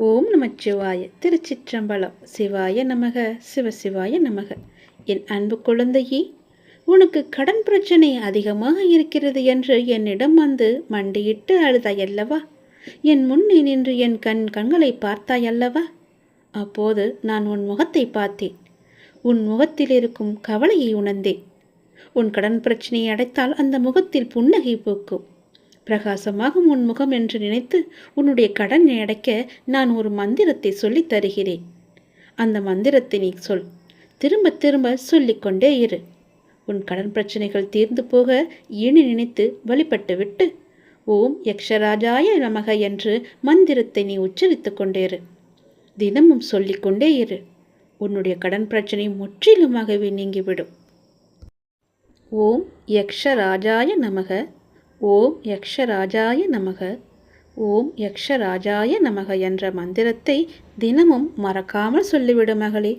ஓம் நமச்சிவாய. திருச்சிற்றம்பலம். சிவாய நமக. சிவசிவாய நமக. என் அன்பு குழந்தையே, உனக்கு கடன் பிரச்சனை அதிகமாக இருக்கிறது என்று என்னிடம் வந்து மண்டியிட்டு அழுதாயல்லவா? என் முன்னே நின்று என் கண்களை பார்த்தாயல்லவா? அப்போது நான் உன் முகத்தை பார்த்தேன். உன் முகத்தில் இருக்கும் கவலையை உணர்ந்தேன். உன் கடன் பிரச்சனையை அடைத்தால் அந்த முகத்தில் புன்னகை பூக்கும். பிரகாசமாகும் உன் முகம் என்று நினைத்து உன்னுடைய கடனை அடைக்க நான் ஒரு மந்திரத்தை சொல்லித் தருகிறேன். அந்த மந்திரத்தை நீ சொல். திரும்ப திரும்ப சொல்லிக்கொண்டே இரு. உன் கடன் பிரச்சனைகள் தீர்ந்து போக இனி நினைத்து வழிபட்டு விட்டு ஓம் யக்ஷராஜாய நமக என்று மந்திரத்தை நீ உச்சரித்து கொண்டே இரு. தினமும் சொல்லிக்கொண்டே இரு. உன்னுடைய கடன் பிரச்சனை முற்றிலுமாகவே நீங்கிவிடும். ஓம் யக்ஷராஜாய நமக. ஓம் யக்ஷராஜாய நமக. ஓம் யக்ஷராஜாய நமக என்ற மந்திரத்தை தினமும் மறக்காமல் சொல்லிவிடு மகளே.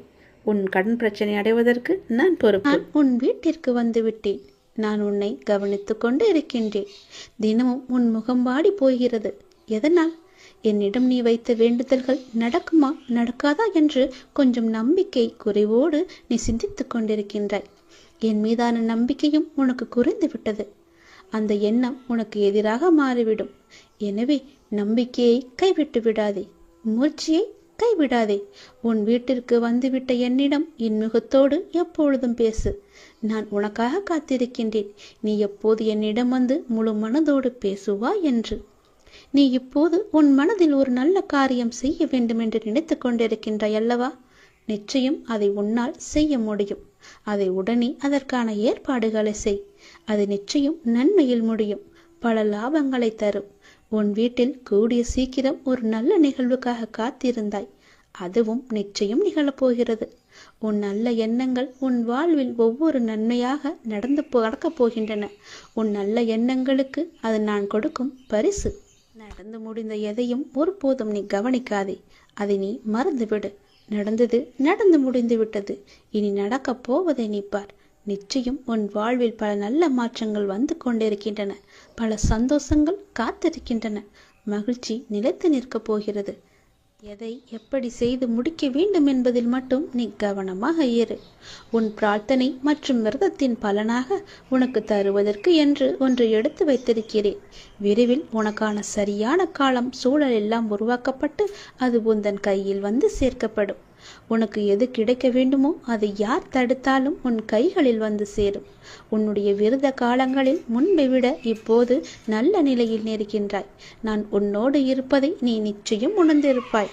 உன் கடன் பிரச்சனை அடைவதற்கு நான் பொறுப்பு. உன் வீட்டிற்கு வந்து விட்டேன். நான் உன்னை கவனித்து கொண்டு இருக்கின்றேன். தினமும் உன் முகம் வாடி போகிறது. எதனால்? என்னிடம் நீ வைத்த வேண்டுதல்கள் நடக்குமா நடக்காதா என்று கொஞ்சம் நம்பிக்கை குறைவோடு நீ சிந்தித்து கொண்டிருக்கின்றாய். என் மீதான நம்பிக்கையும் உனக்கு குறைந்து விட்டது. அந்த எண்ணம் உனக்கு எதிராக மாறிவிடும். எனவே நம்பிக்கையை கைவிட்டு விடாதே. முயற்சியை கைவிடாதே. உன் வீட்டிற்கு வந்துவிட்ட என்னிடம் இன்முகத்தோடு எப்பொழுதும் பேசு. நான் உனக்காக காத்திருக்கின்றேன். நீ எப்போது என்னிடம் வந்து முழு மனதோடு பேசுவா என்று. நீ இப்போது உன் மனதில் ஒரு நல்ல காரியம் செய்ய வேண்டும் என்று நினைத்து கொண்டிருக்கின்றாய் அல்லவா? நிச்சயம் அதை உன்னால் செய்ய முடியும். அதை உடனே அதற்கான ஏற்பாடுகளை செய். அது நிச்சயம் நன்மையில் முடியும். பல லாபங்களை தரும். உன் வீட்டில் கூடிய சீக்கிரம் ஒரு நல்ல நிகழ்வுக்காக காத்திருந்தாய். அதுவும் நிச்சயம் நிகழப்போகிறது. உன் நல்ல எண்ணங்கள் உன் வாழ்வில் ஒவ்வொரு நன்மையாக நடக்கப் போகின்றன. உன் நல்ல எண்ணங்களுக்கு அது நான் கொடுக்கும் பரிசு. நடந்து முடிந்த எதையும் ஒருபோதும் நீ கவனிக்காதே. அதை நீ மறந்துவிடு. நடந்தது நடந்து முடிந்து விட்டது. இனி நடக்கப் போவதை நீ பார். நிச்சயம் உன் வாழ்வில் பல நல்ல மாற்றங்கள் வந்து கொண்டிருக்கின்றன. பல சந்தோஷங்கள் காத்திருக்கின்றன. மகிழ்ச்சி நிலைத்து நிற்கப் போகிறது. எதை எப்படி செய்து முடிக்க வேண்டும் என்பதில் மட்டும் நீ கவனமாக இரு. உன் பிரார்த்தனை மற்றும் விரதத்தின் பலனாக உனக்கு தருவதற்கு என்று ஒன்று எடுத்து வைத்திருக்கிறேன். விரைவில் உனக்கான சரியான காலம் சூழல் எல்லாம் உருவாக்கப்பட்டு அது உந்தன் கையில் வந்து சேர்க்கப்படும். உனக்கு எது கிடைக்க வேண்டுமோ அதை யார் தடுத்தாலும் உன் கைகளில் வந்து சேரும். உன்னுடைய விரத காலங்களில் முன்பை விட இப்போது நல்ல நிலையில் இருக்கின்றாய். நான் உன்னோடு இருப்பதை நீ நிச்சயம் உணர்ந்திருப்பாய்.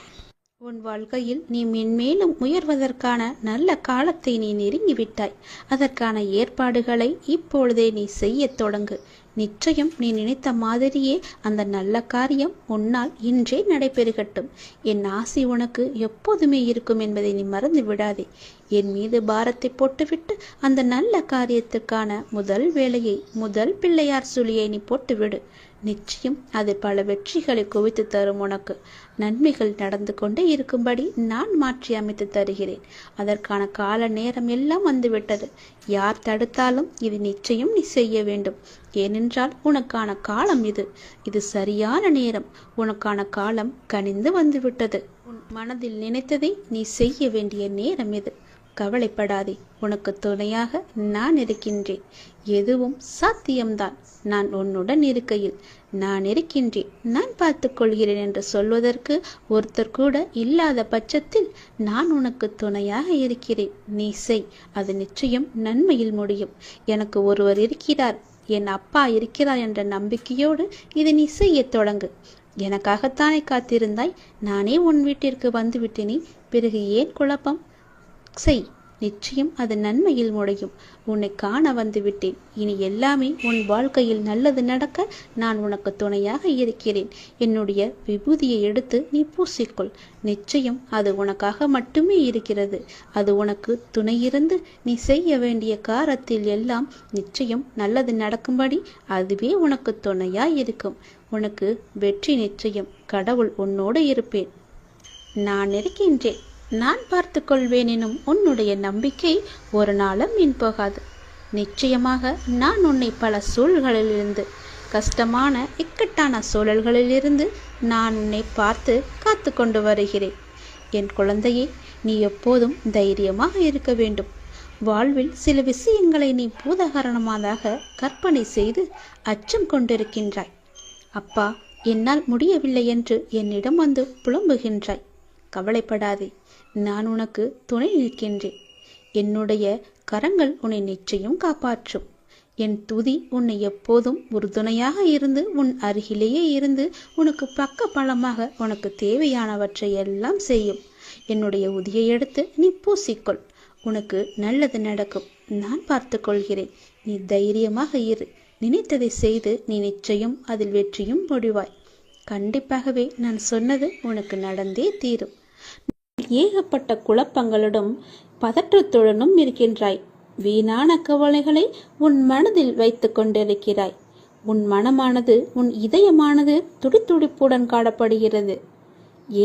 உன் வாழ்க்கையில் நீ மென்மேலும் உயர்வதற்கான நல்ல காலத்தை நீ நெருங்கிவிட்டாய். அதற்கான ஏற்பாடுகளை இப்பொழுதே நீ செய்ய தொடங்கு. நிச்சயம் நீ நினைத்த மாதிரியே அந்த நல்ல காரியம் உன்னால் இன்றே நடைபெறுகட்டும். என் ஆசை உனக்கு எப்போதுமே இருக்கும் என்பதை நீ மறந்து விடாதே. என் மீது பாரத்தை போட்டுவிட்டு அந்த நல்ல காரியத்துக்கான முதல் வேலையை, முதல் பிள்ளையார் சுழியை நீ போட்டுவிடு. நிச்சயம் அது பல வெற்றிகளை குவித்து தரும். உனக்கு நன்மைகள் நடந்து கொண்டே இருக்கும்படி நான் மாற்றி அமைத்து தருகிறேன். அதற்கான கால நேரம் எல்லாம் வந்துவிட்டது. யார் தடுத்தாலும் இது நிச்சயம் நீ செய்ய வேண்டும். ஏனென்றால் உனக்கான காலம் இது. இது சரியான நேரம். உனக்கான காலம் கனிந்து வந்துவிட்டது. உன் மனதில் நினைத்ததை நீ செய்ய வேண்டிய நேரம் இது. கவலைப்படாதே. உனக்கு துணையாக நான் இருக்கின்றேன். எதுவும் சாத்தியம்தான். நான் உன்னுடன் இருக்கையில் நான் இருக்கின்றேன், நான் பார்த்து கொள்கிறேன் என்று சொல்வதற்கு ஒருத்தர் கூட இல்லாத பட்சத்தில் நான் உனக்கு துணையாக இருக்கிறேன். நீ செய். அது நிச்சயம் நன்மையில் முடியும். எனக்கு ஒருவர் இருக்கிறார், என் அப்பா இருக்கிறார் என்ற நம்பிக்கையோடு இதை நீ செய்ய தொடங்கு. எனக்காகத்தானே காத்திருந்தாய். நானே உன் வீட்டிற்கு வந்து விட்டேனே. பிறகு ஏன் குழப்பம்? செய். நிச்சயம் அது நன்மையில் முடியும். உன்னை காண வந்து விட்டேன். இனி எல்லாமே உன் வாழ்க்கையில் நல்லது நடக்க நான் உனக்கு துணையாக இருக்கிறேன். என்னுடைய விபூதியை எடுத்து நீ பூசிக்கொள். நிச்சயம் அது உனக்காக மட்டுமே இருக்கிறது. அது உனக்கு துணையிருந்து நீ செய்ய வேண்டிய காரியத்தில் எல்லாம் நிச்சயம் நல்லது நடக்கும்படி அதுவே உனக்கு துணையாய் இருக்கும். உனக்கு வெற்றி நிச்சயம். கடவுள் உன்னோடு இருப்பேன். நான் இருக்கின்றேன். நான் பார்த்து கொள்வேன் எனும் உன்னுடைய நம்பிக்கை ஒரு நாளும் வீண் போகாது. நிச்சயமாக நான் உன்னை பல சூழ்களிலிருந்து கஷ்டமான இக்கட்டான சூழல்களிலிருந்து நான் உன்னை பார்த்து காத்து கொண்டு வருகிறேன். என் குழந்தையே, நீ எப்போதும் தைரியமாக இருக்க வேண்டும். வாழ்வில் சில விஷயங்களை நீ பூதகாரணமாக கற்பனை செய்து அச்சம் கொண்டிருக்கின்றாய். அப்பா, என்னால் முடியவில்லை என்று என்னிடம் வந்து புலம்புகின்றாய். கவலைப்படாதே, நான் உனக்கு துணை நிற்கின்றேன். என்னுடைய கரங்கள் உன்னை நிச்சயம் காப்பாற்றும். என் துதி உன்னை எப்போதும் உறுதுணையாக இருந்து உன் அருகிலேயே இருந்து உனக்கு பக்க பலமாக உனக்கு தேவையானவற்றை எல்லாம் செய்யும். என்னுடைய உதியை எடுத்து நீ பூசிக்கொள். உனக்கு நல்லது நடக்கும். நான் பார்த்து கொள்கிறேன். நீ தைரியமாக இரு. நினைத்ததை செய்து நீ நிச்சயம் அதில் வெற்றியும் முடிவாய். கண்டிப்பாகவே நான் சொன்னது உனக்கு நடந்தே தீரும். ஏகப்பட்ட குழப்பங்களுடன் பதற்றத்துடனும் இருக்கின்றாய். வீணான கவலைகளை உன் மனதில் வைத்து கொண்டிருக்கிறாய். உன் மனமானது, உன் இதயமானது துடித்துடிப்புடன் காணப்படுகிறது.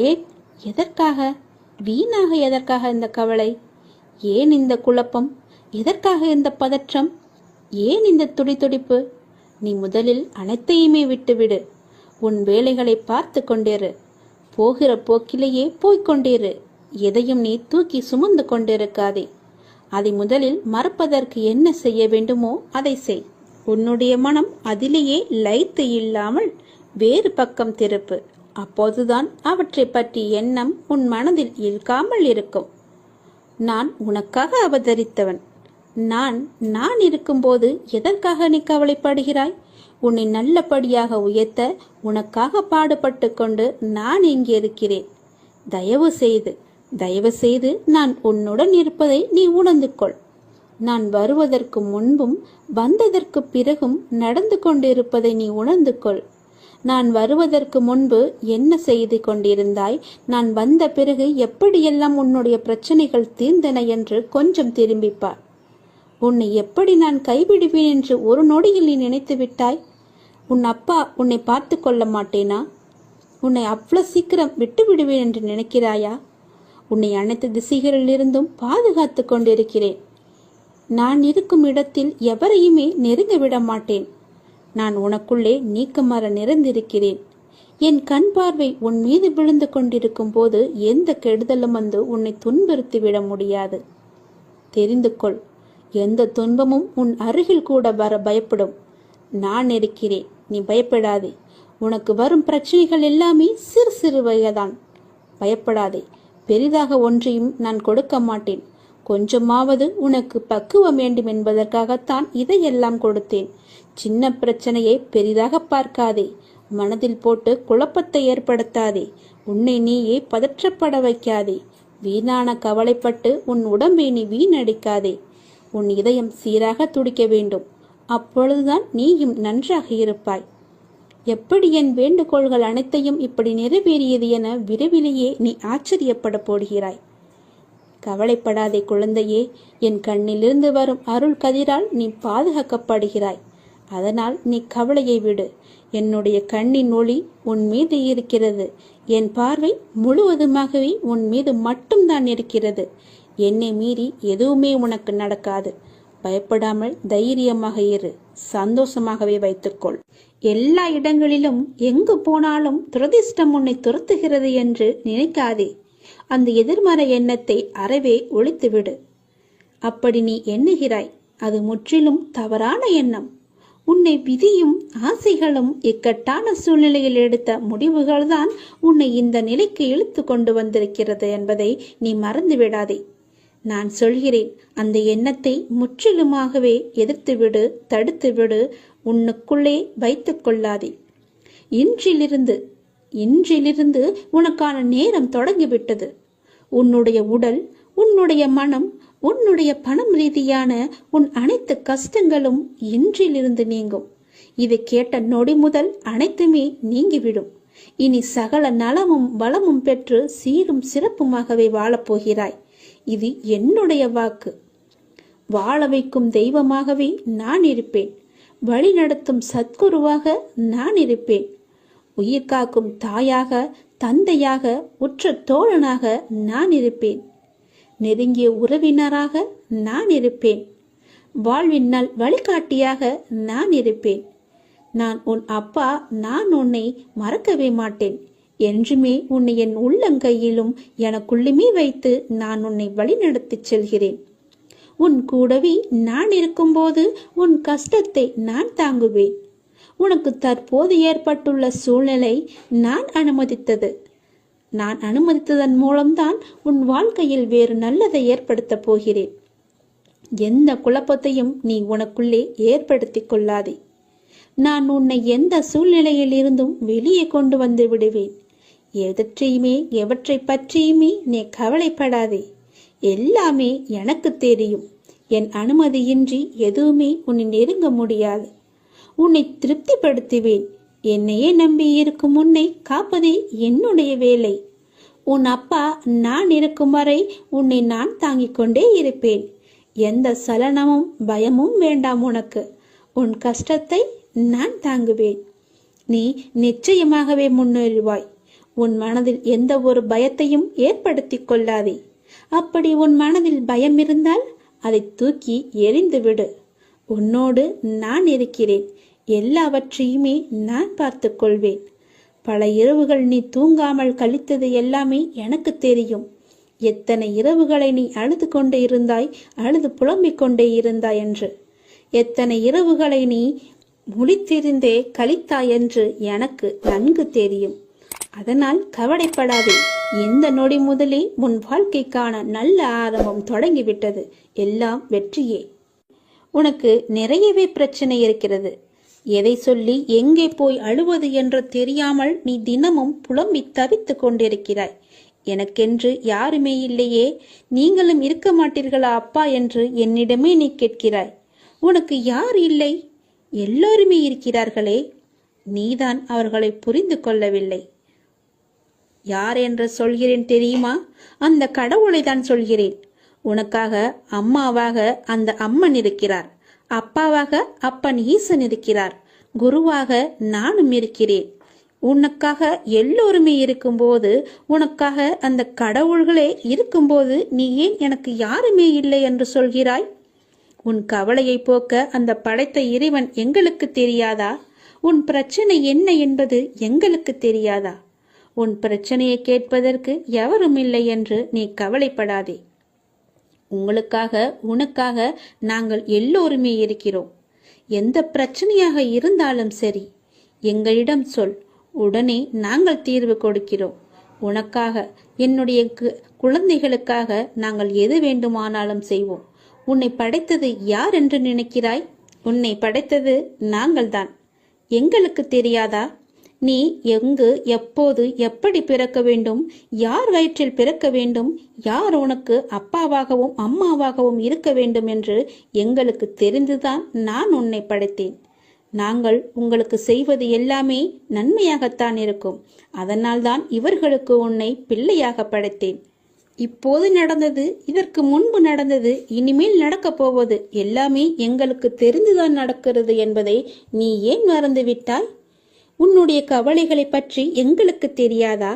ஏன்? எதற்காக? வீணாக எதற்காக இந்த கவலை? ஏன் இந்த குழப்பம்? எதற்காக இந்த பதற்றம்? ஏன் இந்த துடித்துடிப்பு? நீ முதலில் அனைத்தையுமே விட்டுவிடு. உன் வேலைகளை பார்த்து கொண்டிரு. போகிற போக்கிலேயே போய்கொண்டிரு. எதையும் நீ தூக்கி சுமந்து கொண்டிருக்காதே. அதை முதலில் மறப்பதற்கு என்ன செய்ய வேண்டுமோ அதை செய். உன்னுடைய மனம் அதிலேயே லயித்து இல்லாமல் வேறு பக்கம் திருப்பு. அப்போதுதான் அவற்றை பற்றி எண்ணம் உன் மனதில் இழுக்காமல் இருக்கும். நான் உனக்காக அவதரித்தவன். நான் இருக்கும்போது எதற்காக நீ கவலைப்படுகிறாய்? உன்னை நல்லபடியாக உயர்த்த உனக்காக பாடுபட்டு கொண்டு நான் இங்கே இருக்கிறேன். தயவு செய்து நான் உன்னுடன் இருப்பதை நீ உணர்ந்து கொள். நான் வருவதற்கு முன்பும் வந்ததற்கு பிறகும் நடந்து கொண்டிருப்பதை நீ உணர்ந்து கொள். நான் வருவதற்கு முன்பு என்ன செய்து கொண்டிருந்தாய், நான் வந்த பிறகு எப்படியெல்லாம் உன்னுடைய பிரச்சனைகள் தீர்ந்தன என்று கொஞ்சம் திரும்பிப்பார். உன்னை எப்படி நான் கைவிடுவேன் என்று ஒரு நொடியில் நீ நினைத்து விட்டாய்? உன் அப்பா உன்னை பார்த்து கொள்ள மாட்டேனா? உன்னை அவ்வளவு சீக்கிரம் விட்டு விடுவேன் என்று நினைக்கிறாயா? உன்னை அனைத்து திசைகளிலிருந்தும் பாதுகாத்து கொண்டிருக்கிறேன். நான் இருக்கும் இடத்தில் எவரையுமே நெருங்க விட மாட்டேன். நான் உனக்குள்ளே நீக்கமர நிறைந்திருக்கிறேன். என் கண் பார்வை உன் மீது விழுந்து கொண்டிருக்கும் போது எந்த கெடுதலும் வந்து உன்னை துன்புறுத்தி விட முடியாது. தெரிந்து கொள், எந்த துன்பமும் உன் அருகில் கூட வர பயப்படும். நான் இருக்கிறேன், நீ பயப்படாதே. உனக்கு வரும் பிரச்சனைகள் எல்லாமே சிறு சிறு வகைதான். பயப்படாதே. பெரிதாக ஒன்றையும் நான் கொடுக்க மாட்டேன். கொஞ்சமாவது உனக்கு பக்குவம் வேண்டும் என்பதற்காகத்தான் இதையெல்லாம் கொடுத்தேன். சின்ன பிரச்சனையை பெரிதாக பார்க்காதே. மனதில் போட்டு குழப்பத்தை ஏற்படுத்தாதே. உன்னை நீயே பதற்றப்பட வைக்காதே. வீணான கவலைப்பட்டு உன் உடம்பை நீ வீணடிக்காதே. உன் இதயம் சீராக துடிக்க வேண்டும். அப்பொழுதுதான் நீயும் நன்றாக இருப்பாய். எப்படி என் வேண்டுகோள்கள் அனைத்தையும் இப்படி நிறைவேறியது என விரைவிலேயே நீ ஆச்சரியப்பட போடுகிறாய். கவலைப்படாதே குழந்தையே. என் கண்ணிலிருந்து வரும் அருள் கதிரால் நீ பாதுகாக்கப்படுகிறாய். அதனால் நீ கவலையை விடு. என்னுடைய கண்ணின் ஒளி உன் மீது இருக்கிறது. என் பார்வை முழுவதுமாகவே உன் மீது மட்டும்தான் இருக்கிறது. என்னை மீறி எதுவுமே உனக்கு நடக்காது. பயப்படாமல் தைரியமாக இரு. சந்தோஷமாகவே வைத்துக்கொள். எல்லா இடங்களிலும் எங்கு போனாலும் துரதிர்ஷ்டம் உன்னை துரத்துகிறது என்று நினைக்காதே. அந்த எதிர்மறை எண்ணத்தை அறவே ஒழித்துவிடு. அப்படி நீ எண்ணுகிறாய், அது முற்றிலும் தவறான எண்ணம். உன்னை விதியும் ஆசைகளும் இக்கட்டான சூழ்நிலையில் எடுத்த முடிவுகள்தான் உன்னை இந்த நிலைக்கு இழுத்து கொண்டு வந்திருக்கிறது என்பதை நீ மறந்து விடாதே. நான் சொல்கிறேன், அந்த எண்ணத்தை முற்றிலுமாகவே எதிர்த்துவிடு, தடுத்துவிடு. உன்னுக்குள்ளே வைத்து கொள்ளாதே. இன்றிலிருந்து உனக்கான நேரம் தொடங்கிவிட்டது. உன்னுடைய உடல், உன்னுடைய மனம், உன்னுடைய பணம் ரீதியான உன் அனைத்து கஷ்டங்களும் இன்றிலிருந்து நீங்கும். இதை கேட்ட நொடி முதல் அனைத்துமே நீங்கிவிடும். இனி சகல நலமும் வளமும் பெற்று சீரும் சிறப்புமாகவே வாழப்போகிறாய். இது என்னுடைய வாக்கு. வாழ வைக்கும் தெய்வமாகவே நான் இருப்பேன். வழி நடத்தும் சத்குருவாக நான் இருப்பேன். உயிர் காக்கும் தாயாக, தந்தையாக, உற்ற தோழனாக நான் இருப்பேன். நெருங்கிய உறவினராக நான் இருப்பேன். வாழ்வின் நல் வழிகாட்டியாக நான் இருப்பேன். நான் உன் அப்பா. நான் உன்னை மறக்கவே மாட்டேன். என்றுமே உன்னை என் உள்ளங்கையிலும் எனக்குள்ளுமே வைத்து நான் உன்னை வழிநடத்திச் செல்கிறேன். உன் கூடவே நான் இருக்கும்போது உன் கஷ்டத்தை நான் தாங்குவேன். உனக்கு தற்போது ஏற்பட்டுள்ள சூழ்நிலை நான் அனுமதித்ததன் மூலம்தான் உன் வாழ்க்கையில் வேறு நல்லதை ஏற்படுத்தப் போகிறேன். எந்த குழப்பத்தையும் நீ உனக்குள்ளே ஏற்படுத்திக் கொள்ளாதே. நான் உன்னை எந்த சூழ்நிலையில் இருந்தும் வெளியே கொண்டு வந்து விடுவேன். எவற்றை பற்றியுமே நீ கவலைப்படாதே. எல்லாமே எனக்கு தெரியும். என் அனுமதியின்றி எதுவுமே உன்னை நெருங்க முடியாது. உன்னை திருப்திப்படுத்துவேன். என்னையே நம்பி இருக்கும் உன்னை காப்பதே என்னுடைய வேலை. உன் அப்பா நான் இருக்கும் வரை உன்னை நான் தாங்கிக் கொண்டே இருப்பேன். எந்த சலனமும் பயமும் வேண்டாம் உனக்கு. உன் கஷ்டத்தை நான் தாங்குவேன். நீ நிச்சயமாகவே முன்னேறுவாய். உன் மனதில் எந்த ஒரு பயத்தையும் ஏற்படுத்தி கொள்ளாதே. அப்படி உன் மனதில் பயம் இருந்தால் அதை தூக்கி எறிந்துவிடு. உன்னோடு நான் இருக்கிறேன். எல்லாவற்றையுமே நான் பார்த்து கொள்வேன். பல இரவுகள் நீ தூங்காமல் கழித்தது எல்லாமே எனக்கு தெரியும். எத்தனை இரவுகளை நீ அழுது கொண்டே இருந்தாய், அழுது புலம்பிக் கொண்டே இருந்தாய் என்று. எத்தனை இரவுகளை நீ முழித்திருந்தே கழித்தாய் என்று எனக்கு நன்கு தெரியும். அதனால் கவலைப்படாதே. இந்த நொடி முதலே உன் வாழ்க்கைக்கான நல்ல ஆரம்பம் தொடங்கிவிட்டது. எல்லாம் வெற்றியே. உனக்கு நிறையவே பிரச்சனை இருக்கிறது. எதை சொல்லி எங்கே போய் அழுவது என்று தெரியாமல் நீ தினமும் புலம்பி தவித்து கொண்டிருக்கிறாய். எனக்கென்று யாருமே இல்லையே, நீங்களும் இருக்க மாட்டீர்களா அப்பா என்று என்னிடமே நீ கேட்கிறாய். உனக்கு யார் இல்லை? எல்லோருமே இருக்கிறார்களே. நீதான் அவர்களை புரிந்து கொள்ளவில்லை. யார் என்று சொல்கிறேன் தெரியுமா? அந்த கடவுளை தான் சொல்கிறேன். உனக்காக அம்மாவாக அந்த அம்மன் இருக்கிறார். அப்பாவாக அப்பன் ஈசன் இருக்கிறார். குருவாக நானும் இருக்கிறேன். உனக்காக எல்லோருமே இருக்கும்போது, உனக்காக அந்த கடவுள்களே இருக்கும்போது நீ ஏன் எனக்கு யாருமே இல்லை என்று சொல்கிறாய்? உன் கவலையை போக்க அந்த படைத்த இறைவன் எங்களுக்கு தெரியாதா? உன் பிரச்சனை என்ன என்பது எங்களுக்கு தெரியாதா? உன் பிரச்சனையை கேட்பதற்கு எவரும் இல்லை என்று நீ கவலைப்படாதே. உனக்காக நாங்கள் எல்லோருமே இருக்கிறோம். எந்த பிரச்சனையாக இருந்தாலும் சரி, எங்களிடம் சொல். உடனே நாங்கள் தீர்வு கொடுக்கிறோம். உனக்காக, என்னுடைய குழந்தைகளுக்காக நாங்கள் எது வேண்டுமானாலும் செய்வோம். உன்னை படைத்தது யார் என்று நினைக்கிறாய்? உன்னை படைத்தது நாங்கள்தான். எங்களுக்கு தெரியாதா? நீ எங்கு, எப்போது, எப்படி பிறக்க வேண்டும், யார் வயிற்றில் பிறக்க வேண்டும், யார் உனக்கு அப்பாவாகவும் அம்மாவாகவும் இருக்க வேண்டும் என்று எங்களுக்கு தெரிந்துதான் நான் உன்னை படைத்தேன். நாங்கள் உங்களுக்கு செய்வது எல்லாமே நன்மையாகத்தான் இருக்கும். அதனால்தான் இவர்களுக்கு உன்னை பிள்ளையாக படைத்தேன். இப்போது நடந்தது, இதற்கு முன்பு நடந்தது, இனிமேல் நடக்கப் போவது எல்லாமே எங்களுக்கு தெரிந்துதான் நடக்கிறது என்பதை நீ ஏன் மறந்துவிட்டாய்? உன்னுடைய கவலைகளை பற்றி எங்களுக்கு தெரியாதா?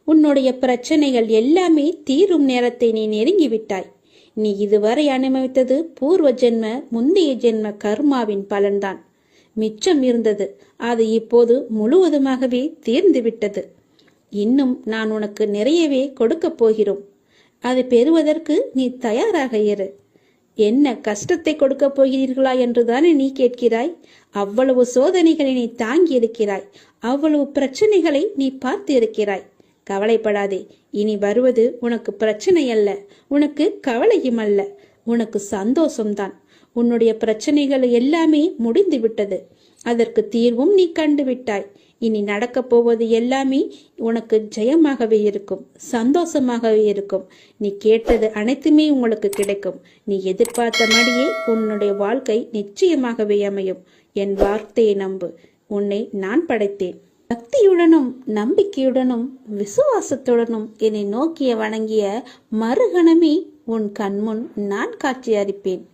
உன்னுடைய பிரச்சனைகள் எல்லாமே தீரும் நேரத்தை நீ நெருங்கிவிட்டாய். நீ இதுவரை அனுபவித்தது பூர்வ ஜென்ம, முந்தைய ஜென்ம கர்மாவின் பலன்தான். மிச்சம் இருந்தது. அது இப்போது முழுவதுமாகவே தீர்ந்துவிட்டது. இன்னும் நான் உனக்கு நிறையவே கொடுக்கப் போகிறோம். அதை பெறுவதற்கு நீ தயாராக இரு. என்ன கஷ்டத்தை கொடுக்க போகிறீர்களா என்றுதானே நீ கேட்கிறாய்? அவ்வளவு சோதனைகளை நீ தாங்கி இருக்கிறாய். அவ்வளவு பிரச்சனைகளை நீ பார்த்து இருக்கிறாய். கவலைப்படாதே. இனி வருவது உனக்கு பிரச்சனை அல்ல, உனக்கு கவலையும் அல்ல, உனக்கு சந்தோஷம்தான். உன்னுடைய பிரச்சனைகள் எல்லாமே முடிந்து விட்டது. அதற்கு தீர்வும் நீ கண்டுவிட்டாய். இனி நடக்கப் போவது எல்லாமே உனக்கு ஜெயமாகவே இருக்கும், சந்தோஷமாகவே இருக்கும். நீ கேட்டது அனைத்துமே உங்களுக்கு கிடைக்கும். நீ எதிர்பார்த்த மாதிரியே உன்னுடைய வாழ்க்கை நிச்சயமாகவே அமையும். என் வார்த்தையை நம்பு. உன்னை நான் படைத்தேன். பக்தியுடனும் நம்பிக்கையுடனும் விசுவாசத்துடனும் என்னை நோக்கிய வணங்கிய மறுகணமே உன் கண்முன் நான் காட்சி அளிப்பேன்.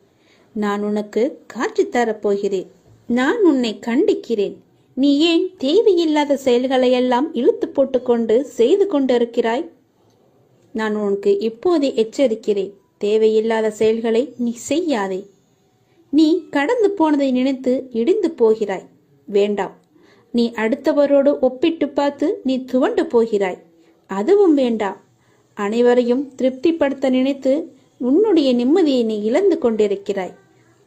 நான் உனக்கு காட்சி தரப்போகிறேன். நான் உன்னை கண்டிக்கிறேன். நீ ஏன் தேவையில்லாத செயல்களை எல்லாம் இழுத்து போட்டுக்கொண்டு செய்து கொண்டிருக்கிறாய்? நான் உனக்கு இப்போதே எச்சரிக்கிறேன். தேவையில்லாத செயல்களை நீ செய்யாதே. நீ கடந்து போனதை நினைத்து இடிந்து போகிறாய். வேண்டாம். நீ அடுத்தவரோடு ஒப்பிட்டு பார்த்து நீ துவண்டு போகிறாய். அதுவும் வேண்டாம். அனைவரையும் திருப்திப்படுத்த நினைத்து உன்னுடைய நிம்மதியை நீ இழந்து கொண்டிருக்கிறாய்.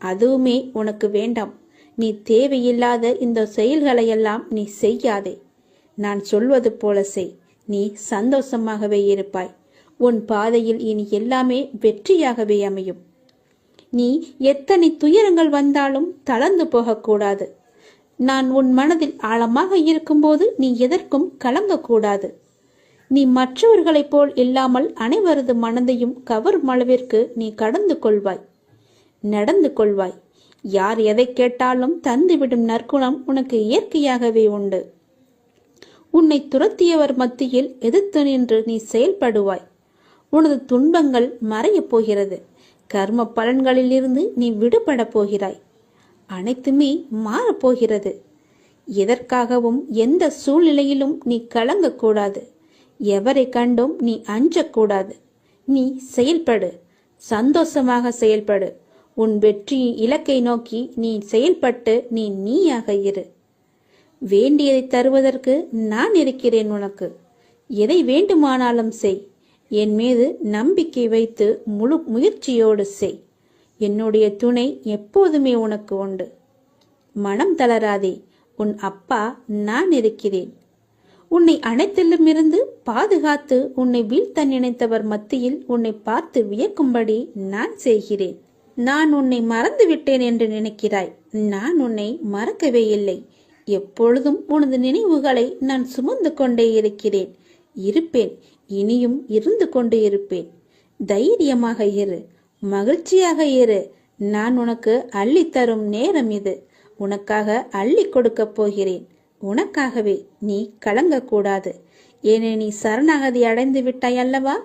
அதுவுமே உனக்கு வேண்டாம். நீ தேவையில்லாத இந்த செயல்களையெல்லாம் நீ செய்யாதே. நான் சொல்வது போல செய். நீ சந்தோஷமாகவே இருப்பாய். உன் பாதையில் இனி எல்லாமே வெற்றியாகவே அமையும். நீ எத்தனை துயரங்கள் வந்தாலும் தளர்ந்து போகக்கூடாது. நான் உன் மனதில் ஆழமாக இருக்கும்போது நீ எதற்கும் கலங்கக்கூடாது. நீ மற்றவர்களைப் போல் இல்லாமல் அனைவரது மனதையும் கவரும் அளவிற்கு நீ கடந்து கொள்வாய், நடந்து கொள்வாய். யார் எதை கேட்டாலும் தந்துவிடும் நற்குணம் உனக்கு இயற்கையாகவே உண்டு. உன்னை துரத்தியவர் மத்தியில் எதிர்த்து நின்று நீ செயல்படுவாய். உனது துன்பங்கள் மறையப் போகிறது. கர்ம பலன்களிலிருந்து நீ விடுபட போகிறாய். அனைத்துமே மாறப்போகிறது. எதற்காகவும் எந்த சூழ்நிலையிலும் நீ கலங்கக்கூடாது. எவரை கண்டும் நீ அஞ்சக்கூடாது. நீ செயல்படு, சந்தோஷமாக செயல்படு. உன் வெற்றி இலக்கை நோக்கி நீ செயல்பட்டு நீ நீயாக இரு. வேண்டியதை தருவதற்கு நான் இருக்கிறேன் உனக்கு. எதை வேண்டுமானாலும் செய். என் மீது நம்பிக்கை வைத்து முழு முயற்சியோடு செய். என்னுடைய துணை எப்போதுமே உனக்கு உண்டு. மனம் தளராதே. உன் அப்பா நான் இருக்கிறேன். உன்னை அனைத்திலுமிருந்து பாதுகாத்து உன்னை வீழ்த்த நினைத்தவர் மத்தியில் உன்னை பார்த்து வியக்கும்படி நான் செய்கிறேன். நான் உன்னை மறந்து விட்டேன் என்று நினைக்கிறாய். நான் உன்னை மறக்கவே இல்லை. எப்பொழுதும் உனது நினைவுகளை நான் சுமந்து கொண்டே இருக்கிறேன், இருப்பேன், இனியும் இருந்து கொண்டே இருப்பேன். தைரியமாக இரு, மகிழ்ச்சியாக இரு. நான் உனக்கு அள்ளித்தரும் நேரம் இது. உனக்காக அள்ளி கொடுக்க போகிறேன். உனக்காகவே. நீ கலங்கக்கூடாது. ஏனே நீ சரணாகதி அடைந்து விட்டாய் அல்லவா?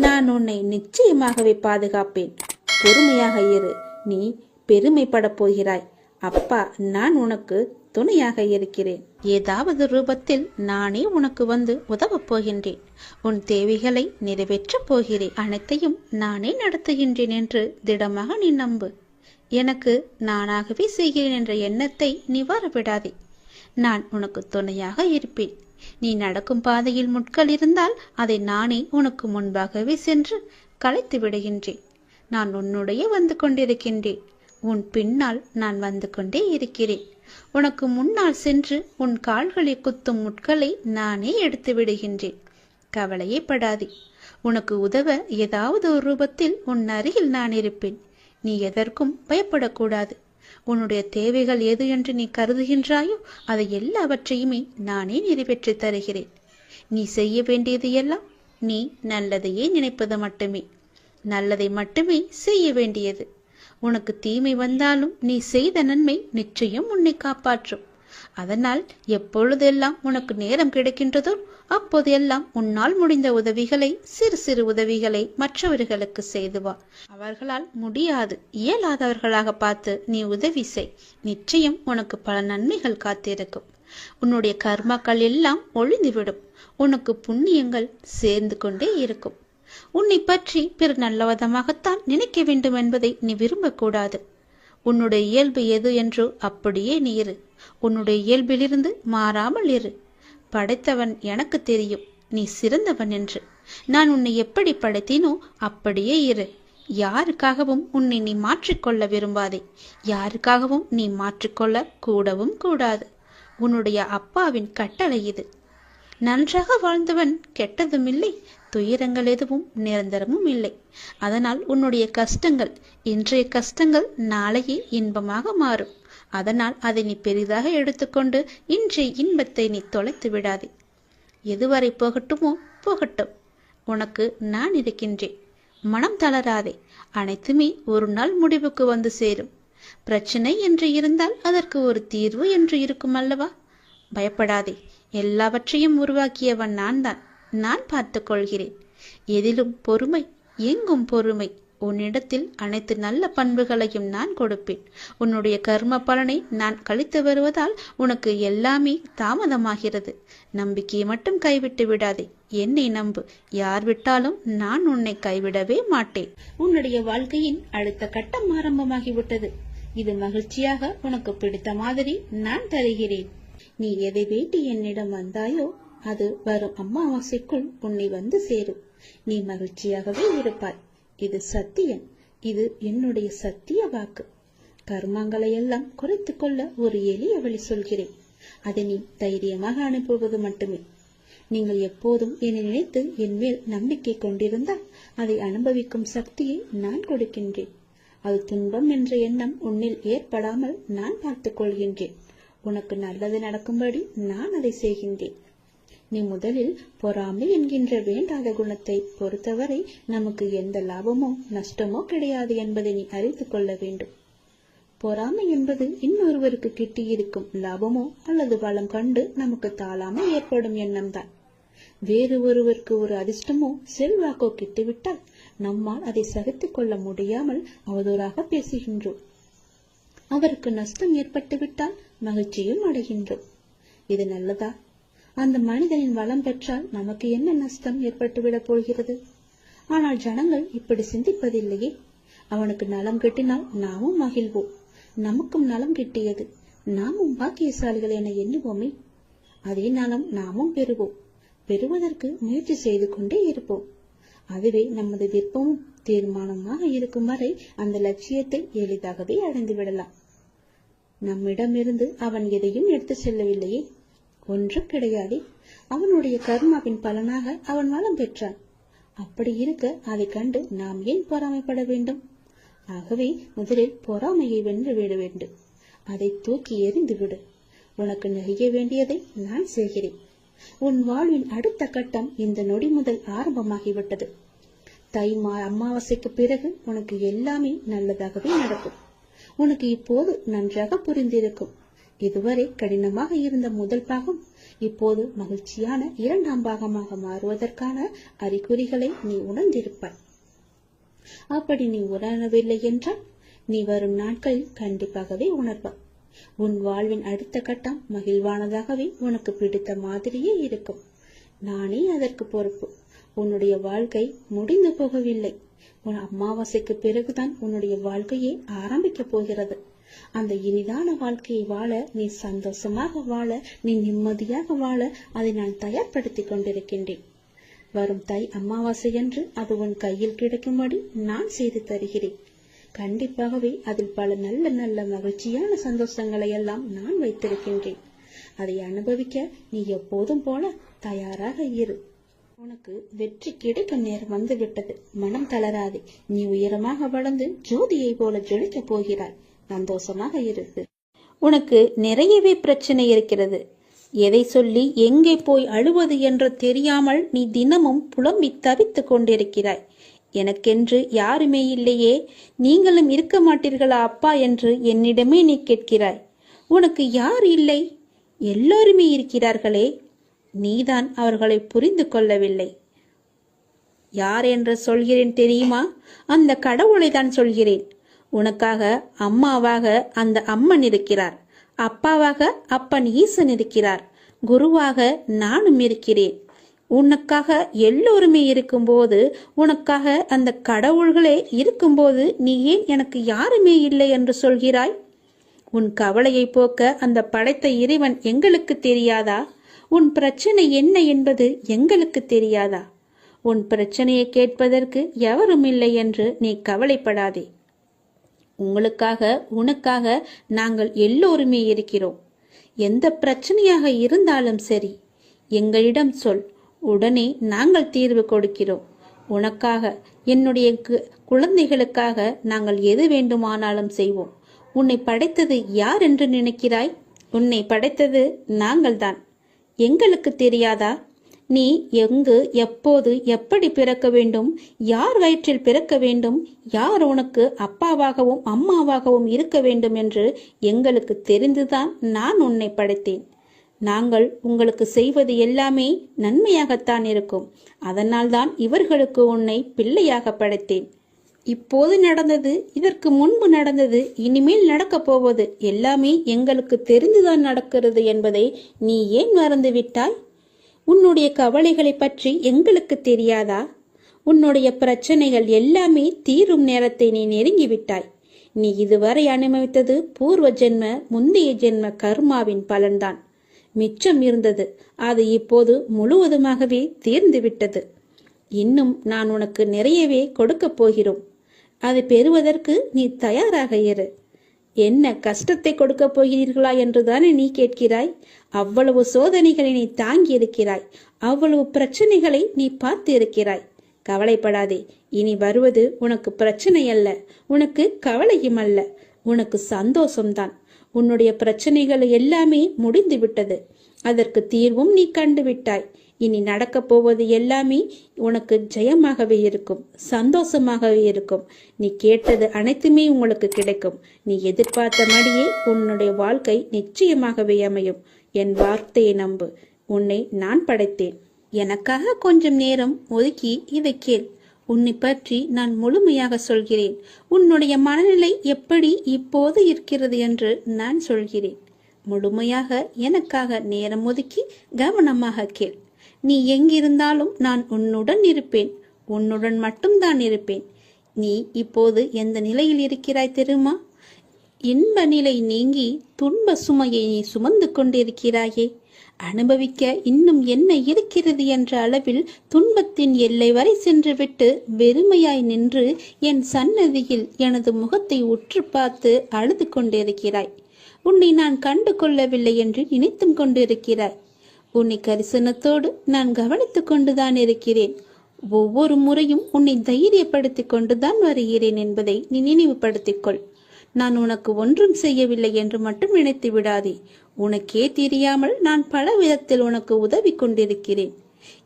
நான் உன்னை நிச்சயமாகவே பாதுகாப்பேன். பொறுமையாக இரு. நீ பெருமைப்பட போகிறாய். அப்பா நான் உனக்கு துணையாக இருக்கிறேன். ஏதாவது ரூபத்தில் நானே உனக்கு வந்து உதவப் போகின்றேன். உன் தேவைகளை நிறைவேற்றப் போகிறேன். அனைத்தையும் நானே நடத்துகின்றேன் என்று திடமாக நீ நம்பு. எனக்கு நானாகவே செய்கிறேன் என்ற எண்ணத்தை நீ வரவிடாதே. நான் உனக்கு துணையாக இருப்பேன். நீ நடக்கும் பாதையில் முட்கள் இருந்தால் அதை நானே உனக்கு முன்பாகவே சென்று களைத்து விடுகின்றேன். நான் உன்னுடைய வந்து கொண்டிருக்கின்றேன். உன் பின்னால் நான் வந்து கொண்டே இருக்கிறேன். உனக்கு முன்னால் சென்று உன் கால்களை குத்தும் முட்களை நானே எடுத்து விடுகின்றேன். கவலையே படாதே. உனக்கு உதவ ஏதாவது ஒரு ரூபத்தில் உன் அருகில் நான் இருப்பேன். நீ எதற்கும் பயப்படக்கூடாது. உன்னுடைய தேவைகள் எது என்று நீ கருதுகின்றாயோ அதை எல்லாவற்றையுமே நானே நிறைவேற்றி தருகிறேன். நீ செய்ய வேண்டியது எல்லாம் நீ நல்லதையே நினைப்பது மட்டுமே. நல்லதை மட்டுமே செய்ய வேண்டியது. உனக்கு தீமை வந்தாலும் நீ செய்த நன்மை நிச்சயம் உன்னை காப்பாற்றும். அதனால் எப்பொழுதெல்லாம் உனக்கு நேரம் கிடைக்கின்றதோ அப்போதெல்லாம் உன்னால் முடிந்த உதவிகளை, சிறு சிறு உதவிகளை மற்றவர்களுக்கு செய்து வா. அவர்களால் முடியாது, இயலாதவர்களாக பார்த்து நீ உதவி செய். நிச்சயம் உனக்கு பல நன்மைகள் காத்திருக்கும். உன்னுடைய கர்மாக்கள் எல்லாம் ஒழிந்துவிடும். உனக்கு புண்ணியங்கள் சேர்ந்து கொண்டே இருக்கும். உன்னை பற்றி பிற நல்லவிதமாகத்தான் நினைக்க வேண்டும் என்பதை நீ விரும்பக்கூடாது. உன்னுடைய இயல்பு எது என்றோ அப்படியே நீ இரு. உன்னுடைய இயல்பிலிருந்து மாறாமல் இரு. படைத்தவன் எனக்கு தெரியும் நீ சிறந்தவன் என்று. நான் உன்னை எப்படி படைத்தேனோ அப்படியே இரு. யாருக்காகவும் உன்னை நீ மாற்றிக்கொள்ள விரும்பாதே. யாருக்காகவும் நீ மாற்றிக்கொள்ள கூடவும் கூடாது. உன்னுடைய அப்பாவின் கட்டளை இது. நன்றாக வாழ்ந்தவன் கெட்டதும் இல்லை, துயரங்கள் எதுவும் நிரந்தரமும் இல்லை. அதனால் உன்னுடைய கஷ்டங்கள், இன்றைய கஷ்டங்கள் நாளையே இன்பமாக மாறும். அதனால் அதை நீ பெரிதாக எடுத்துக்கொண்டு இன்றைய இன்பத்தை நீ தொலைத்து விடாதே. எதுவரை போகட்டுமோ போகட்டும். உனக்கு நான் இருக்கின்றேன். மனம் தளராதே. அனைத்துமே ஒரு நாள் முடிவுக்கு வந்து சேரும். பிரச்சனை என்று இருந்தால் அதற்கு ஒரு தீர்வு என்று இருக்கும் அல்லவா? பயப்படாதே. எல்லாவற்றையும் உருவாக்கியவன் நான் தான். நான் பார்த்து கொள்கிறேன். எதிலும் பொறுமை, எங்கும் பொறுமை. உன்னிடத்தில் அனைத்து நல்ல பண்புகளையும் நான் கொடுப்பேன். உன்னுடைய கர்ம பலனை நான் கழித்து வருவதால் உனக்கு எல்லாமே தாமதமாகிறது. நம்பிக்கையை மட்டும் கைவிட்டு விடாதே. என்னை நம்பு. யார் விட்டாலும் நான் உன்னை கைவிடவே மாட்டேன். உன்னுடைய வாழ்க்கையின் அடுத்த கட்டம் ஆரம்பமாகிவிட்டது. இது மகிழ்ச்சியாக உனக்கு பிடித்த மாதிரி நான் தருகிறேன். நீ எதை வேண்டி என்னிடம் வந்தாயோ அது வரும் அமாவாசைக்குள் உன்னை வந்து சேரும். நீ மகிழ்ச்சியாகவே இருப்பாய். இது சத்தியம். இது என்னுடைய சத்திய வாக்கு. கர்மங்களை எல்லாம் குறைத்து கொள்ள ஒரு எளிய வழி சொல்கிறேன். அதை நீ தைரியமாக அனுப்புவது மட்டுமே. நீங்கள் எப்போதும் என்னை நினைத்து என் மேல் நம்பிக்கை கொண்டிருந்தால் அதை அனுபவிக்கும் சக்தியை நான் கொடுக்கின்றேன். அது துன்பம் என்ற எண்ணம் உன்னில் ஏற்படாமல் நான் பார்த்துக் கொள்கின்றேன். உனக்கு நல்லது நடக்கும்படி நான் அதை செய்கின்றேன். நீ முதலில் பொறாமை என்கின்ற வேண்டாத குணத்தை பொறுத்தவரை நமக்கு எந்த லாபமோ நஷ்டமோ கிடையாது என்பதை நீ அறிந்து கொள்ள வேண்டும். பொறாமை என்பது இன்னொருவருக்கு கிட்டியிருக்கும் லாபமோ அல்லது வளம் கண்டு நமக்கு தாளாமை ஏற்படும் எண்ணம்தான். வேறு ஒருவருக்கு ஒரு அதிர்ஷ்டமோ செல்வாக்கோ கிட்டிவிட்டால் நம்மால் அதை சகித்துக் கொள்ள முடியாமல் அவதூறாக பேசுகின்றோம். அவருக்கு நஷ்டம் ஏற்பட்டு விட்டால் மகிழ்ச்சியும் அடைகின்றோம். இது நல்லதா? அந்த மனிதனின் வளம் பெற்றால் நமக்கு என்ன நஷ்டம் ஏற்பட்டுவிடப் போகிறது? ஆனால் ஜனங்கள் இப்படி சிந்திப்பதில்லையே. அவனுக்கு நலம் கிட்டினால் நாமும் மகிழ்வோம். நமக்கும் நலம் கிட்டியது, நாமும் பாக்கியசாலிகள் என எண்ணுவோமே. அதே நலம் நாமும் பெறுவோம். பெறுவதற்கு முயற்சி செய்து கொண்டே இருப்போம். அதுவே நமது விருப்பமும் தீர்மானமாக இருக்கும் வரை அந்த லட்சியத்தை எளிதாகவே அடைந்து விடலாம். நம்மிடமிருந்து அவன் எதையும் எடுத்து செல்லவில்லையே, ஒன்றும் கிடையாது. அவனுடைய கர்மாவின் பலனாக அவன் வளம் பெற்றான். அப்படி இருக்க அதை கண்டு நாம் ஏன் பொறாமைப்பட வேண்டும்? ஆகவே முதலில் பொறாமையை வென்று விட வேண்டும். அதை தூக்கி எறிந்து விடு. உனக்கு நெகிய வேண்டியதை நான் செய்கிறேன். உன் வாழ்வின் அடுத்த கட்டம் இந்த நொடி முதல் ஆரம்பமாகிவிட்டது. தை அமாவாசைக்கு பிறகு உனக்கு எல்லாமே நல்லதாகவே நடக்கும். உனக்கு இப்போது நன்றாக புரிந்திருக்கும். இதுவரை கடினமாக இருந்த முதல் பாகம் இப்போது மகிழ்ச்சியான இரண்டாம் பாகமாக மாறுவதற்கான அறிகுறிகளை நீ உணர்ந்திருப்பாய். அப்படி நீ உணரவில்லை என்றால் நீ வரும் நாட்களில் கண்டிப்பாகவே உணர்வாய். உன் வாழ்வின் அடுத்த கட்டம் மகிழ்வானதாகவே உனக்கு பிடித்த மாதிரியே இருக்கும். நானே அதற்கு பொறுப்பு. உன்னுடைய வாழ்க்கை முடிந்து போகவில்லை. உன் அமாவாசைக்கு பிறகுதான் உன்னுடைய வாழ்க்கையே ஆரம்பிக்க போகிறது. அந்த இனிதான வாழ்க்கையை வாழ, நீ சந்தோஷமாக வாழ, நீ நிம்மதியாக வாழ அதை நான் தயார்படுத்தி கொண்டிருக்கின்றேன். வரும் தை அமாவாசை என்று அது உன் கையில் கிடைக்கும்படி நான் செய்து தருகிறேன். கண்டிப்பாகவே அதில் பல நல்ல நல்ல மகிழ்ச்சியான சந்தோஷங்களை எல்லாம் நான் வைத்திருக்கின்றேன். அதை அனுபவிக்க நீ எப்போதும் போல தயாராக இரு. உனக்கு வெற்றி கிடைக்கும் நேரம் வந்துவிட்டது. மனம் தளராதே. நீ உயரமாக வளர்ந்து ஜோதியை போல ஜொலிக்க போகிறாய். சந்தோஷமாக இருக்கு. உனக்கு நிறையவே பிரச்சனை இருக்கிறது. எதை சொல்லி எங்கே போய் அழுவது என்று தெரியாமல் நீ தினமும் புலம்பி தவித்துக் கொண்டிருக்கிறாய். எனக்கென்று யாருமே இல்லையே, நீங்களும் இருக்க மாட்டீர்களா அப்பா என்று என்னிடமே நீ கேட்கிறாய். உனக்கு யார் இல்லை? எல்லோருமே இருக்கிறார்களே. நீதான் அவர்களை புரிந்து கொள்ளவில்லை. யார் என்று சொல்கிறேன் தெரியுமா? அந்த கடவுளை தான் சொல்கிறேன். உனக்காக அம்மாவாக அந்த அம்மன் இருக்கிறார். அப்பாவாக அப்பன் ஈசன் இருக்கிறார். குருவாக நானும் இருக்கிறேன். உனக்காக எல்லோருமே இருக்கும்போது, உனக்காக அந்த கடவுள்களே இருக்கும்போது நீ ஏன் எனக்கு யாருமே இல்லை என்று சொல்கிறாய்? உன் கவலையை போக்க அந்த படைத்த இறைவன் எங்களுக்கு தெரியாதா? உன் பிரச்சனை என்ன என்பது எங்களுக்கு தெரியாதா? உன் பிரச்சனையை கேட்பதற்கு எவரும் இல்லை என்று நீ கவலைப்படாதே. உங்களுக்காக உனக்காக நாங்கள் எல்லோருமே இருக்கிறோம். எந்த பிரச்சனையாக இருந்தாலும் சரி எங்களிடம் சொல், உடனே நாங்கள் தீர்வு கொடுக்கிறோம். உனக்காக, என்னுடைய குழந்தைகளுக்காக நாங்கள் எது வேண்டுமானாலும் செய்வோம். உன்னை படைத்தது யார் என்று நினைக்கிறாய்? உன்னை படைத்தது நாங்கள்தான். எங்களுக்கு தெரியாதா? நீ எங்கு, எப்போது, எப்படி பிறக்க வேண்டும், யார் வயிற்றில் பிறக்க வேண்டும், யார் உனக்கு அப்பாவாகவும் அம்மாவாகவும் இருக்க வேண்டும் என்று எங்களுக்கு தெரிந்துதான் நான் உன்னை படைத்தேன். நாங்கள் உங்களுக்கு செய்வது எல்லாமே நன்மையாகத்தான் இருக்கும். அதனால்தான் இவர்களுக்கு உன்னை பிள்ளையாக படைத்தேன். இப்போது நடந்தது, இதற்கு முன்பு நடந்தது, இனிமேல் நடக்கப் போவது எல்லாமே எங்களுக்கு தெரிந்துதான் நடக்கிறது என்பதை நீ ஏன் மறந்துவிட்டாய்? உன்னுடைய கவலைகளை பற்றி எங்களுக்கு தெரியாதா? உன்னுடைய பிரச்சனைகள் எல்லாமே தீரும் நேரத்தை நீ நெருங்கிவிட்டாய். நீ இதுவரை அனுபவித்தது பூர்வ ஜென்ம முந்தைய ஜென்ம கர்மாவின் பலன்தான். மிச்சம் இருந்தது, அது இப்போது முழுவதுமாகவே தீர்ந்து விட்டது. இன்னும் நான் உனக்கு நிறையவே கொடுக்கப் போகிறோம். அதை பெறுவதற்கு நீ தயாராக இரு. என்ன கஷ்டத்தை கொடுக்கப் போகிறீர்களா என்றுதானே நீ கேட்கிறாய்? அவ்வளவு சோதனைகளை நீ தாங்கி இருக்கிறாய், அவ்வளவு பிரச்சனைகளை நீ பார்த்து இருக்கிறாய். கவலைப்படாதே, இனி வருவது உனக்கு பிரச்சனை அல்ல, உனக்கு கவலையும் அல்ல, உனக்கு சந்தோஷம்தான். உன்னுடைய பிரச்சனைகள் எல்லாமே முடிந்து விட்டது, அதற்கு தீர்வும் நீ கண்டு விட்டாய். இனி நடக்கப் போவது எல்லாமே உனக்கு ஜெயமாகவே இருக்கும், சந்தோஷமாகவே இருக்கும். நீ கேட்டது அனைத்துமே உங்களுக்கு கிடைக்கும். நீ எதிர்பார்த்தபடியே உன்னுடைய வாழ்க்கை நிச்சயமாகவே அமையும். என் வார்த்தையை நம்பு. உன்னை நான் படைத்தேன். எனக்காக கொஞ்சம் நேரம் ஒதுக்கி இதை கேள். உன்னை பற்றி நான் முழுமையாக சொல்கிறேன். உன்னுடைய மனநிலை எப்படி இப்போது இருக்கிறது என்று நான் சொல்கிறேன். முழுமையாக எனக்காக நேரம் ஒதுக்கி கவனமாக கேள். நீ எங்கிருந்தாலும் நான் உன்னுடன் இருப்பேன், உன்னுடன் மட்டும்தான் இருப்பேன். நீ இப்போது எந்த நிலையில் இருக்கிறாய் தெரியுமா? இன்ப நிலை நீங்கி துன்ப சுமையை நீ சுமந்து கொண்டிருக்கிறாயே. அனுபவிக்க இன்னும் என்ன இருக்கிறது என்ற அளவில் துன்பத்தின் எல்லை வரை சென்றுவிட்டு வெறுமையாய் நின்று என் சன்னதியில் எனது முகத்தை உற்று பார்த்து அழுது கொண்டிருக்கிறாய். உன்னை நான் கண்டு கொள்ளவில்லை என்று நினைத்தும் கொண்டிருக்கிறாய். உன்னை கரிசனத்தோடு நான் கவனித்துக் கொண்டுதான் இருக்கிறேன். ஒவ்வொரு முறையும் உன்னை தைரியப்படுத்திக் கொண்டுதான் வருகிறேன் என்பதை நீ நினைவுபடுத்திக்கொள். நான் உனக்கு ஒன்றும் செய்யவில்லை என்று மட்டும் நினைத்து விடாதே. உனக்கே தெரியாமல் நான் பல விதத்தில் உனக்கு உதவி கொண்டிருக்கிறேன்.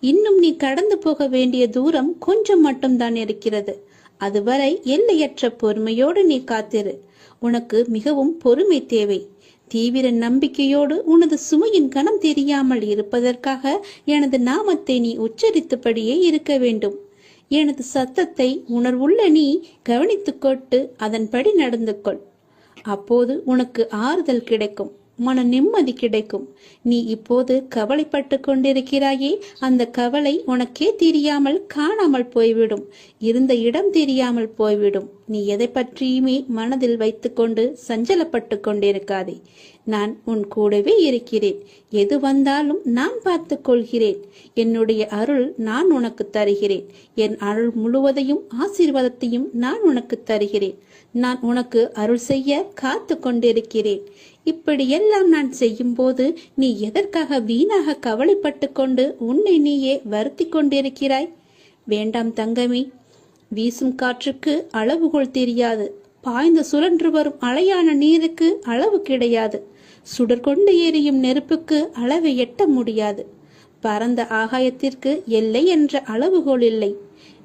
இன்னும் நீ கடந்து போக வேண்டிய தூரம் கொஞ்சம் மட்டும்தான் இருக்கிறது. அதுவரை எல்லையற்ற பொறுமையோடு நீ காத்திரு. உனக்கு மிகவும் பொறுமை தேவை. தீவிர நம்பிக்கையோடு உனது சுமையின் கணம் தெரியாமல் இருப்பதற்காக எனது நாமத்தை நீ உச்சரித்தபடியே இருக்க வேண்டும். எனது சத்தத்தை உணர்வுள்ள நீ கவனித்துக் கொண்டு அதன்படி நடந்து கொள். அப்போது உனக்கு ஆறுதல் கிடைக்கும், மன நிம்மதி கிடைக்கும். நீ இப்போது கவலைப்பட்டு கொண்டிருக்கிறாயே, அந்த கவலை உனக்கே தெரியாமல் காணாமல் போய்விடும், இருந்த இடம் தெரியாமல் போய்விடும். நீ எதை பற்றியுமே மனதில் வைத்துக்கொண்டு சஞ்சலப்பட்டு கொண்டிருக்காதே. நான் உன் கூடவே இருக்கிறேன். எது வந்தாலும் நான் பார்த்து கொள்கிறேன். என்னுடைய அருள் நான் உனக்கு தருகிறேன். என் அருள் முழுவதையும் ஆசீர்வாதத்தையும் நான் உனக்கு தருகிறேன். நான் உனக்கு அருள் செய்ய காத்து கொண்டிருக்கிறேன். இப்படியெல்லாம் நான் செய்யும் போது நீ எதற்காக வீணாக கவலைப்பட்டு கொண்டு உன்னை நீயே வருத்தி கொண்டிருக்கிறாய்? வேண்டாம் தங்கமே. வீசும் காற்றுக்கு அளவுகோல் தெரியாது. பாய்ந்து சுழன்று வரும் அலையான நீருக்கு அளவு கிடையாது. சுடர் கொண்டு எரியும் நெருப்புக்கு அளவை எட்ட முடியாது. பரந்த ஆகாயத்திற்கு எல்லை என்ற அளவுகோல் இல்லை.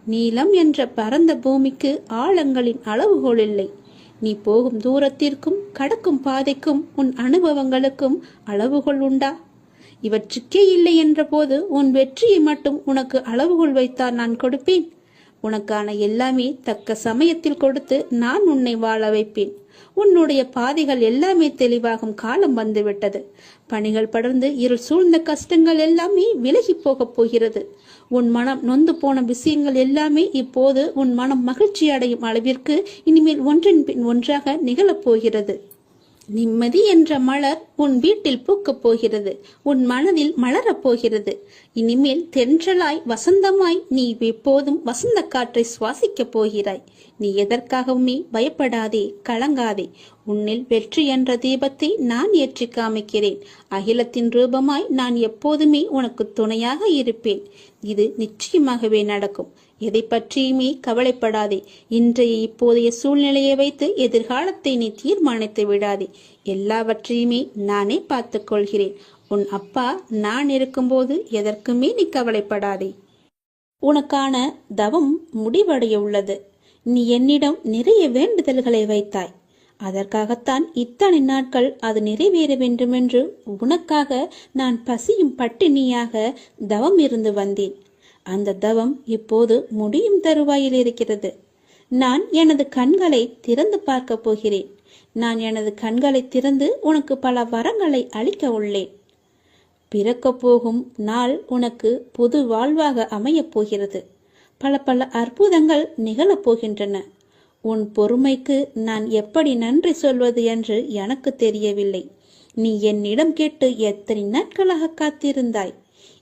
நீளம் என்ற பரந்த பூமிக்கு ஆழங்களின் அளவுகோல் இல்லை. நீ போகும் தூரத்திற்கும் கடக்கும் பாதைக்கும் உன் அனுபவங்களுக்கும் அளவுகோல் உண்டா? இவற்றுக்கே இல்லை என்ற போது உன் வெற்றியை மட்டும் உனக்கு அளவுகோல் வைத்தால் நான் கொடுப்பேன். உனக்கான எல்லாமே தக்க சமயத்தில் கொடுத்து நான் உன்னை வாழ வைப்பேன். உன்னுடைய பாதைகள் எல்லாமே தெளிவாகும் காலம் வந்துவிட்டது. பணிகள் படர்ந்து இருள் சூழ்ந்த கஷ்டங்கள் எல்லாமே விலகி போகப் போகிறது. உன் மனம் நொந்து போன விஷயங்கள் எல்லாமே இப்போது உன் மனம் மகிழ்ச்சி அடையும் அளவிற்கு இனிமேல் ஒன்றின் பின் ஒன்றாக நிகழப் போகிறது. நிம்மதி என்ற மலர் உன் வீட்டில் பூக்கப் போகிறது. உன் மனதில் மலரப் போகிறது. இனிமேல் தென்றலாய் வசந்தமாய் நீ எப்போதும் வசந்த காற்றை சுவாசிக்கப் போகிறாய். நீ எதற்காகவுமே பயப்படாதே, கலங்காதே. உன்னில் வெற்றி என்ற தீபத்தை நான் ஏற்றி காமிக்கிறேன். அகிலத்தின் ரூபமாய் நான் எப்போதுமே உனக்கு துணையாக இருப்பேன். இது நிச்சயமாகவே நடக்கும். எதை பற்றியுமே கவலைப்படாதே. இன்றைய இப்போதைய சூழ்நிலையை வைத்து எதிர்காலத்தை நீ தீர்மானித்து விடாதே. எல்லாவற்றையுமே நானே பார்த்துக் கொள்கிறேன். உன் அப்பா நான் இருக்கும்போது எதற்குமே நீ கவலைப்படாதே. உனக்கான தவம் முடிவடைய உள்ளது. நீ என்னிடம் நிறைய வேண்டுதல்களை வைத்தாய். அதற்காகத்தான் இத்தனை நாட்கள் அது நிறைவேற வேண்டுமென்று உனக்காக நான் பசியும் பட்டினியாக தவம் இருந்து வந்தேன். அந்த தவம் இப்போது முடியும் தருவாயில் இருக்கிறது. நான் எனது கண்களை திறந்து பார்க்க போகிறேன். நான் எனது கண்களை திறந்து உனக்கு பல வரங்களை அளிக்க உள்ளேன். பிறக்க போகும் நாள் உனக்கு புது வாழ்வாக அமையப் போகிறது. பல பல அற்புதங்கள் நிகழப் போகின்றன. உன் பொறுமைக்கு நான் எப்படி நன்றி சொல்வது என்று எனக்கு தெரியவில்லை. நீ என்னிடம் கேட்டு எத்தனை நாட்களாக காத்திருந்தாய்?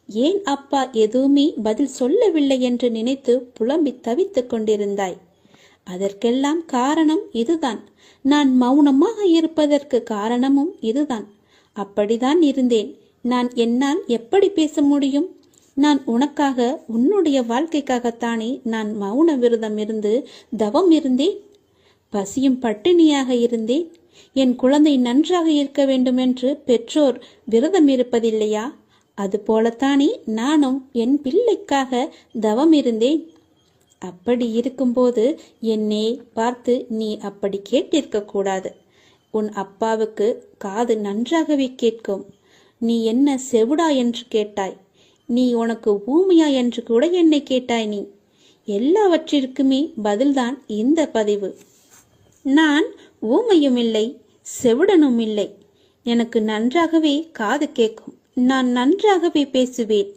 ஏன் அப்பா எதுவுமே பதில் சொல்லவில்லை என்று நினைத்து புலம்பி தவித்துக் கொண்டிருந்தாய். அதற்கெல்லாம் காரணம் இதுதான். நான் மௌனமாக இருப்பதற்கு காரணமும் இதுதான். அப்படிதான் இருந்தேன். என்னால் எப்படி பேச முடியும்? நான் உனக்காக, உன்னுடைய வாழ்க்கைக்காகத்தானே நான் மௌன விரதம் இருந்து தவம் இருந்தேன். பசியும் பட்டினியாக இருந்தேன். என் குழந்தை நன்றாக இருக்க வேண்டும் என்று பெற்றோர் விரதம் இருப்பதில்லையா? அதுபோலத்தானே நானும் என் பிள்ளைக்காக தவம் இருந்தேன். அப்படி இருக்கும்போது என்னை பார்த்து நீ அப்படி கேட்டிருக்க கூடாது. உன் அப்பாவுக்கு காது நன்றாகவே கேட்கும். நீ என்ன செவிடா என்று கேட்டாய். நீ உனக்கு ஊமையா என்று கூட என்னை கேட்டாய். நீ எல்லாவற்றிற்குமே பதில்தான் இந்த பதிவு. நான் ஊமையும் இல்லை, செவிடனும் இல்லை. எனக்கு நன்றாகவே காது கேட்கும். நான் நன்றாகவே பேசுவேன்.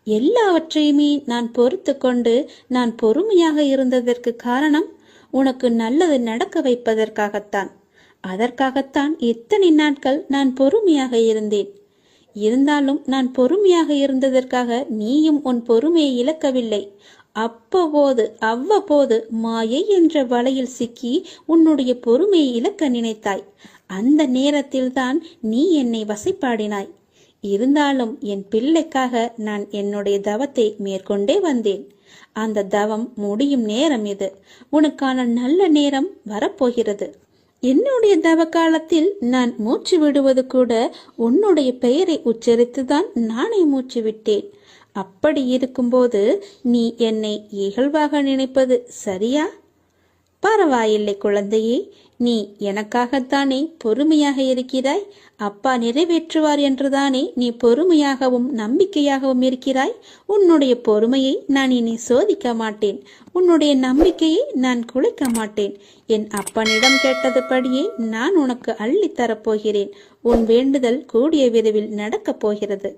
எல்லாவற்றையுமே நான் பொறுத்து கொண்டு நான் பொறுமையாக இருந்ததற்கு காரணம் உனக்கு நல்லது நடக்க வைப்பதற்காகத்தான். அதற்காகத்தான் இத்தனை நாட்கள் நான் பொறுமையாக இருந்தேன். இருந்தாலும் நான் பொறுமையாக இருந்ததற்காக நீயும் உன் பொறுமையை இழக்கவில்லை. அவ்வப்போது மாயை என்ற வலையில் சிக்கி உன்னுடைய பொறுமையை இழக்க நினைத்தாய். அந்த நேரத்தில்தான் நீ என்னை வசைப்பாடினாய். இருந்தாலும் என் பிள்ளைக்காக நான் என்னுடைய தவத்தை மேற்கொண்டே வந்தேன். அந்த தவம் முடியும் நேரம் இது. உனக்கான நல்ல நேரம் வரப்போகிறது. என்னுடைய தவ காலத்தில் நான் மூச்சு விடுவது கூட உன்னுடைய பெயரை உச்சரித்துதான் நானே மூச்சு விட்டேன். அப்படி இருக்கும்போது நீ என்னை இகழ்வாக நினைப்பது சரியா? பரவாயில்லை குழந்தையே, நீ எனக்காகத்தானே பொறுமையாக இருக்கிறாய். அப்பா நிறைவேற்றுவார் என்றுதானே நீ பொறுமையாகவும் நம்பிக்கையாகவும் இருக்கிறாய். உன்னுடைய பொறுமையை நான் இனி சோதிக்க மாட்டேன். உன்னுடைய நம்பிக்கையை நான் குலைக்க மாட்டேன். என் அப்பனிடம் கேட்டதுபடியே நான் உனக்கு அள்ளித்தரப்போகிறேன். உன் வேண்டுதல் கூடிய விரைவில் நடக்கப் போகிறது.